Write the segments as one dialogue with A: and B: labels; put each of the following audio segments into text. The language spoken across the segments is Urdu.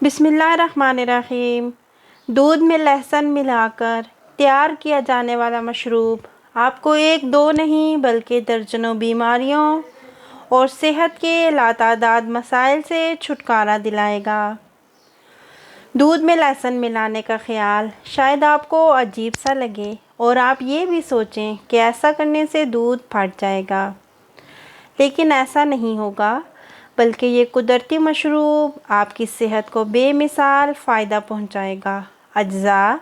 A: بسم اللہ الرحمن الرحیم۔ دودھ میں لہسن ملا کر تیار کیا جانے والا مشروب آپ کو ایک دو نہیں بلکہ درجنوں بیماریوں اور صحت کے لاتعداد مسائل سے چھٹکارا دلائے گا۔ دودھ میں لہسن ملانے کا خیال شاید آپ کو عجیب سا لگے اور آپ یہ بھی سوچیں کہ ایسا کرنے سے دودھ پھٹ جائے گا، لیکن ایسا نہیں ہوگا، بلکہ یہ قدرتی مشروب آپ کی صحت کو بے مثال فائدہ پہنچائے گا۔ اجزاء: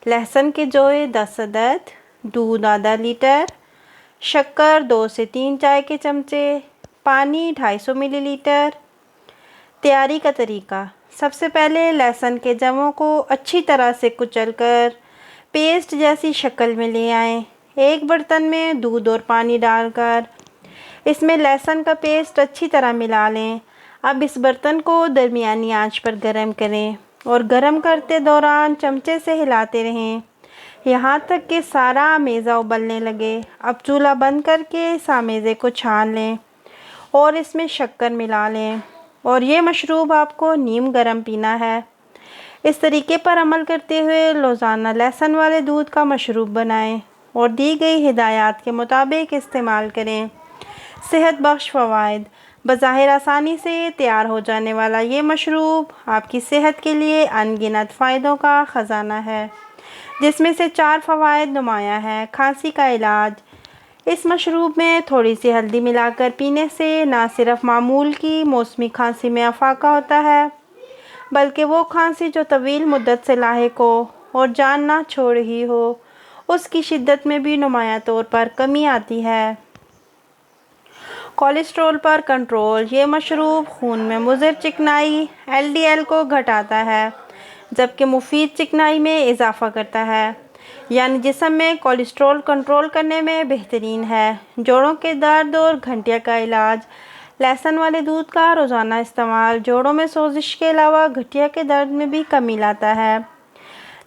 A: لہسن کے جوئے 10 عدد، دودھ آدھا لیٹر، شکر 2 سے 3 چائے کے چمچے، پانی 250 ملی لیٹر۔ تیاری کا طریقہ: سب سے پہلے لہسن کے جووں کو اچھی طرح سے کچل کر پیسٹ جیسی شکل میں لے آئیں۔ ایک برتن میں دودھ اور پانی ڈال کر اس میں لہسن کا پیسٹ اچھی طرح ملا لیں۔ اب اس برتن کو درمیانی آنچ پر گرم کریں اور گرم کرتے دوران چمچے سے ہلاتے رہیں یہاں تک کہ سارا آمیزہ ابلنے لگے۔ اب چولہا بند کر کے اس آمیزے کو چھان لیں اور اس میں شکر ملا لیں، اور یہ مشروب آپ کو نیم گرم پینا ہے۔ اس طریقے پر عمل کرتے ہوئے روزانہ لہسن والے دودھ کا مشروب بنائیں اور دی گئی ہدایات کے مطابق استعمال کریں۔ صحت بخش فوائد: بظاہر آسانی سے تیار ہو جانے والا یہ مشروب آپ کی صحت کے لیے ان گنت فائدوں کا خزانہ ہے، جس میں سے 4 فوائد نمایاں ہیں۔ کھانسی کا علاج: اس مشروب میں تھوڑی سی ہلدی ملا کر پینے سے نہ صرف معمول کی موسمی کھانسی میں افاقہ ہوتا ہے، بلکہ وہ کھانسی جو طویل مدت سے لاحق ہو اور جان نہ چھوڑ رہی ہو، اس کی شدت میں بھی نمایاں طور پر کمی آتی ہے۔ کولیسٹرول پر کنٹرول: یہ مشروب خون میں مضر چکنائی LDL کو گھٹاتا ہے، جبکہ مفید چکنائی میں اضافہ کرتا ہے، یعنی جسم میں کولیسٹرول کنٹرول کرنے میں بہترین ہے۔ جوڑوں کے درد اور گٹھیا کا علاج: لہسن والے دودھ کا روزانہ استعمال جوڑوں میں سوزش کے علاوہ گٹھیا کے درد میں بھی کمی لاتا ہے۔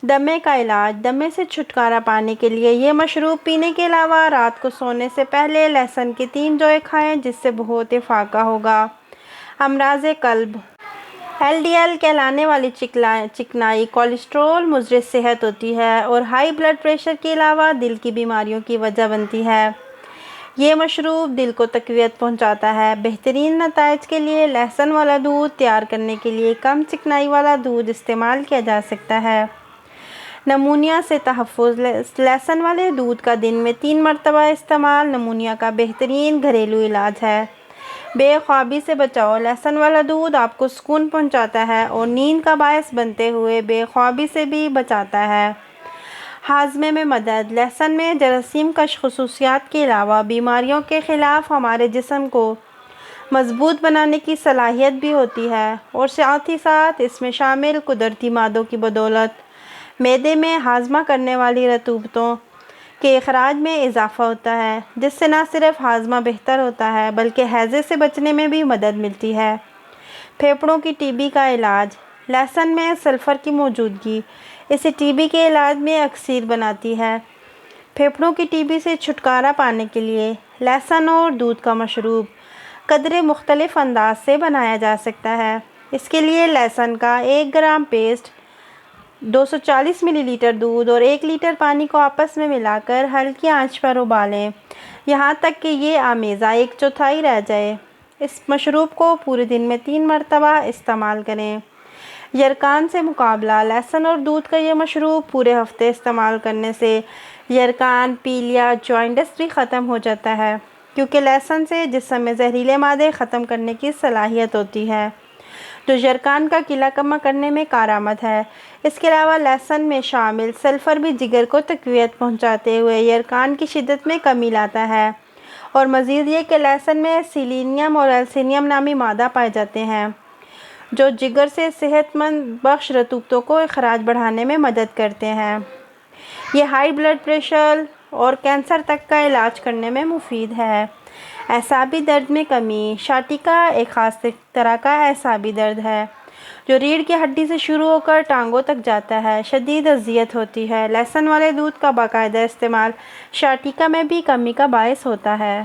A: دمے کا علاج: دمے سے چھٹکارا پانے کے لیے یہ مشروب پینے کے علاوہ رات کو سونے سے پہلے لہسن کے 3 جوئے کھائیں، جس سے بہت افاقہ ہوگا۔ امراض قلب: LDL کہلانے والی چکنائی کولیسٹرول مضر صحت ہوتی ہے اور ہائی بلڈ پریشر کے علاوہ دل کی بیماریوں کی وجہ بنتی ہے۔ یہ مشروب دل کو تقویت پہنچاتا ہے۔ بہترین نتائج کے لیے لہسن والا دودھ تیار کرنے کے لیے کم چکنائی والا دودھ استعمال کیا جا سکتا ہے۔ نمونیا سے تحفظ: لہسن والے دودھ کا دن میں 3 مرتبہ استعمال نمونیا کا بہترین گھریلو علاج ہے۔ بے خوابی سے بچاؤ: لہسن والا دودھ آپ کو سکون پہنچاتا ہے اور نیند کا باعث بنتے ہوئے بے خوابی سے بھی بچاتا ہے۔ ہاضمے میں مدد: لہسن میں جراثیم کش خصوصیات کے علاوہ بیماریوں کے خلاف ہمارے جسم کو مضبوط بنانے کی صلاحیت بھی ہوتی ہے، اور ساتھ ہی ساتھ اس میں شامل قدرتی مادوں کی بدولت معدے میں ہاضمہ کرنے والی رطوبتوں کے اخراج میں اضافہ ہوتا ہے، جس سے نہ صرف ہاضمہ بہتر ہوتا ہے بلکہ ہیضے سے بچنے میں بھی مدد ملتی ہے۔ پھیپھڑوں کی TB کا علاج: لہسن میں سلفر کی موجودگی اسے TB کے علاج میں اکثر بناتی ہے۔ پھیپھڑوں کی TB سے چھٹکارا پانے کے لیے لہسن اور دودھ کا مشروب قدرے مختلف انداز سے بنایا جا سکتا ہے۔ اس کے لیے لہسن کا 1 گرام پیسٹ 240 ملی لیٹر دودھ اور 1 لیٹر پانی کو آپس میں ملا کر ہلکی آنچ پر ابالیں یہاں تک کہ یہ آمیزہ 1/4 رہ جائے۔ اس مشروب کو پورے دن میں 3 مرتبہ استعمال کریں۔ یرقان سے مقابلہ: لہسن اور دودھ کا یہ مشروب پورے ہفتے استعمال کرنے سے یرقان، پیلیا، جوانڈس بھی ختم ہو جاتا ہے، کیونکہ لہسن سے جسم میں زہریلے مادے ختم کرنے کی صلاحیت ہوتی ہے، جو یرقان کا قلہ کما کرنے میں کارآمد ہے۔ اس کے علاوہ لہسن میں شامل سلفر بھی جگر کو تقویت پہنچاتے ہوئے یرقان کی شدت میں کمی لاتا ہے، اور مزید یہ کہ لہسن میں سیلینیم اور ایلسینیم نامی مادہ پائے جاتے ہیں، جو جگر سے صحت بخش رطوبتوں کو اخراج بڑھانے میں مدد کرتے ہیں۔ یہ ہائی بلڈ پریشر اور کینسر تک کا علاج کرنے میں مفید ہے۔ اعصابی درد میں کمی: شاٹیکا ایک خاص طرح کا اعصابی درد ہے جو ریڑھ کی ہڈی سے شروع ہو کر ٹانگوں تک جاتا ہے۔ شدید اذیت ہوتی ہے۔ لہسن والے دودھ کا باقاعدہ استعمال شاٹیکا میں بھی کمی کا باعث ہوتا ہے۔